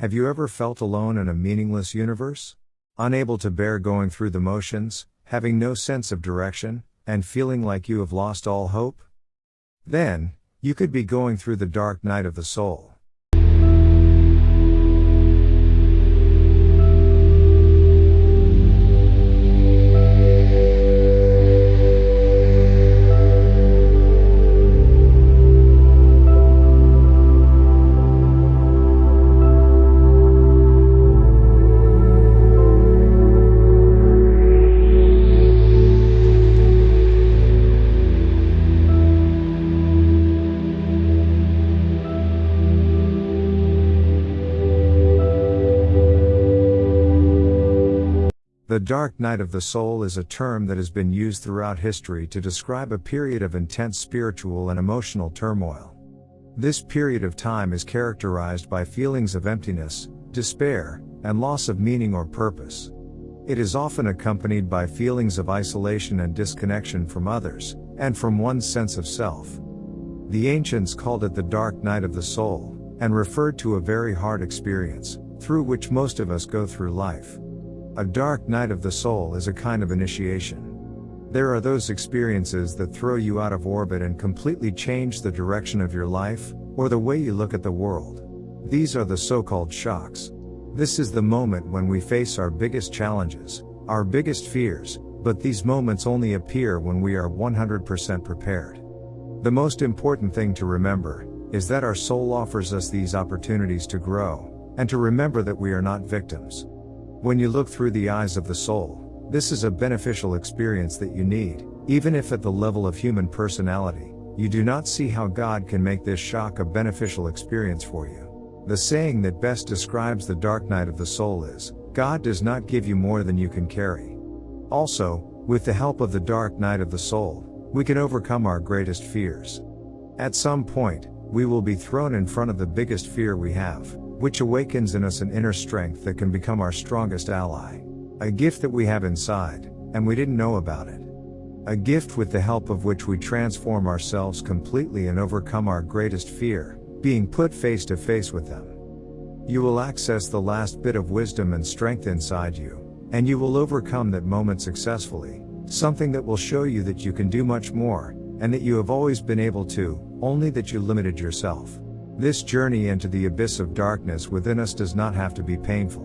Have you ever felt alone in a meaningless universe? Unable to bear going through the motions, having no sense of direction, and feeling like you have lost all hope? Then, you could be going through the dark night of the soul. The dark night of the soul is a term that has been used throughout history to describe a period of intense spiritual and emotional turmoil. This period of time is characterized by feelings of emptiness, despair, and loss of meaning or purpose. It is often accompanied by feelings of isolation and disconnection from others, and from one's sense of self. The ancients called it the dark night of the soul, and referred to a very hard experience, through which most of us go through life. A dark night of the soul is a kind of initiation. There are those experiences that throw you out of orbit and completely change the direction of your life, or the way you look at the world. These are the so-called shocks. This is the moment when we face our biggest challenges, our biggest fears, but these moments only appear when we are 100% prepared. The most important thing to remember is that our soul offers us these opportunities to grow, and to remember that we are not victims. When you look through the eyes of the soul, this is a beneficial experience that you need, even if at the level of human personality, you do not see how God can make this shock a beneficial experience for you. The saying that best describes the dark night of the soul is, God does not give you more than you can carry. Also, with the help of the dark night of the soul, we can overcome our greatest fears. At some point, we will be thrown in front of the biggest fear we have, which awakens in us an inner strength that can become our strongest ally. A gift that we have inside, and we didn't know about it. A gift with the help of which we transform ourselves completely and overcome our greatest fear, being put face to face with them. You will access the last bit of wisdom and strength inside you, and you will overcome that moment successfully, something that will show you that you can do much more, and that you have always been able to, only that you limited yourself. This journey into the abyss of darkness within us does not have to be painful.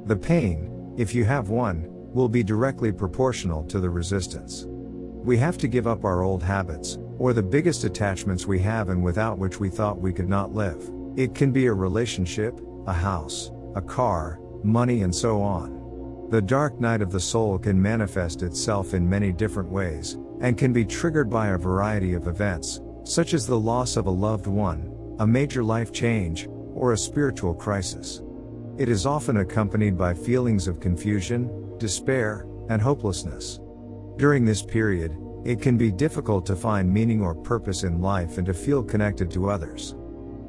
The pain, if you have one, will be directly proportional to the resistance. We have to give up our old habits, or the biggest attachments we have and without which we thought we could not live. It can be a relationship, a house, a car, money, and so on. The dark night of the soul can manifest itself in many different ways, and can be triggered by a variety of events, such as the loss of a loved one, a major life change, or a spiritual crisis. It is often accompanied by feelings of confusion, despair, and hopelessness. During this period, it can be difficult to find meaning or purpose in life and to feel connected to others.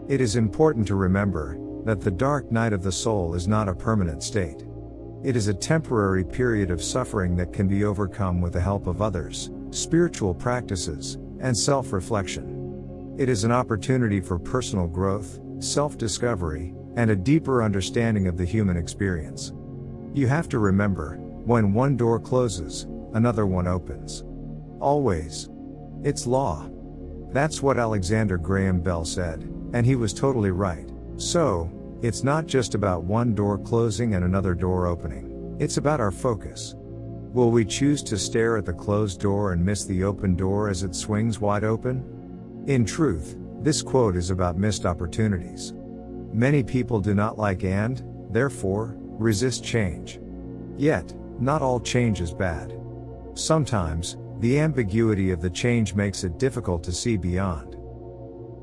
It is important to remember that the dark night of the soul is not a permanent state. It is a temporary period of suffering that can be overcome with the help of others, spiritual practices, and self-reflection. It is an opportunity for personal growth, self-discovery, and a deeper understanding of the human experience. You have to remember, when one door closes, another one opens. Always. It's law. That's what Alexander Graham Bell said, and he was totally right. So, it's not just about one door closing and another door opening. It's about our focus. Will we choose to stare at the closed door and miss the open door as it swings wide open? In truth, this quote is about missed opportunities. Many people do not like and, therefore, resist change. Yet, not all change is bad. Sometimes, the ambiguity of the change makes it difficult to see beyond.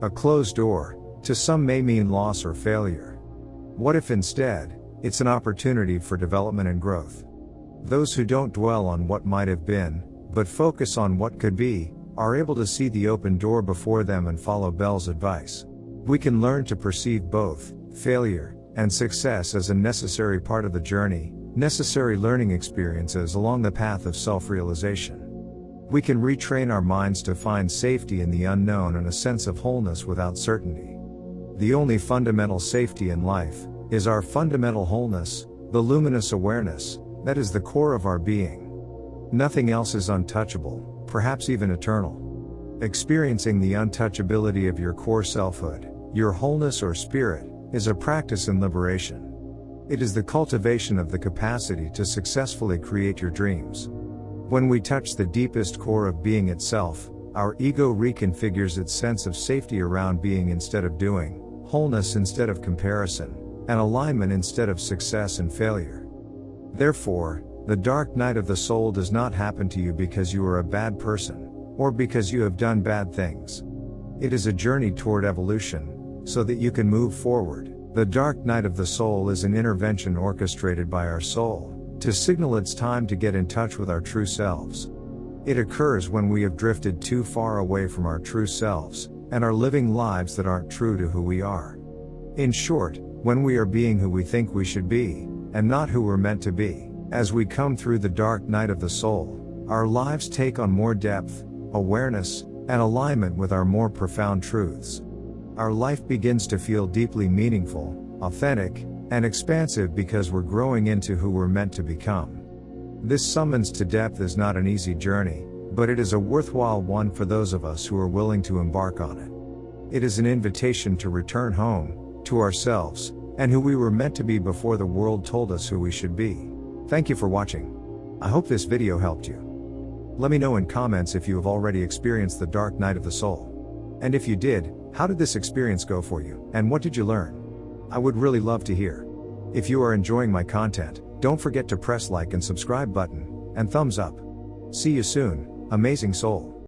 A closed door, to some may mean loss or failure. What if instead, it's an opportunity for development and growth? Those who don't dwell on what might have been, but focus on what could be, are able to see the open door before them and follow Bell's advice. We can learn to perceive both failure and success as a necessary part of the journey, necessary learning experiences along the path of self-realization. We can retrain our minds to find safety in the unknown and a sense of wholeness without certainty. The only fundamental safety in life is our fundamental wholeness, the luminous awareness, that is the core of our being. Nothing else is untouchable, perhaps even eternal. Experiencing the untouchability of your core selfhood, your wholeness or spirit, is a practice in liberation. It is the cultivation of the capacity to successfully create your dreams. When we touch the deepest core of being itself, our ego reconfigures its sense of safety around being instead of doing, wholeness instead of comparison, and alignment instead of success and failure. Therefore, the dark night of the soul does not happen to you because you are a bad person, or because you have done bad things. It is a journey toward evolution, so that you can move forward. The dark night of the soul is an intervention orchestrated by our soul, to signal it's time to get in touch with our true selves. It occurs when we have drifted too far away from our true selves, and are living lives that aren't true to who we are. In short, when we are being who we think we should be, and not who we're meant to be. As we come through the dark night of the soul, our lives take on more depth, awareness, and alignment with our more profound truths. Our life begins to feel deeply meaningful, authentic, and expansive because we're growing into who we're meant to become. This summons to depth is not an easy journey, but it is a worthwhile one for those of us who are willing to embark on it. It is an invitation to return home, to ourselves, and who we were meant to be before the world told us who we should be. Thank you for watching. I hope this video helped you. Let me know in comments if you have already experienced the dark night of the soul. And if you did, how did this experience go for you, and what did you learn? I would really love to hear. If you are enjoying my content, don't forget to press like and subscribe button, and thumbs up. See you soon, amazing soul.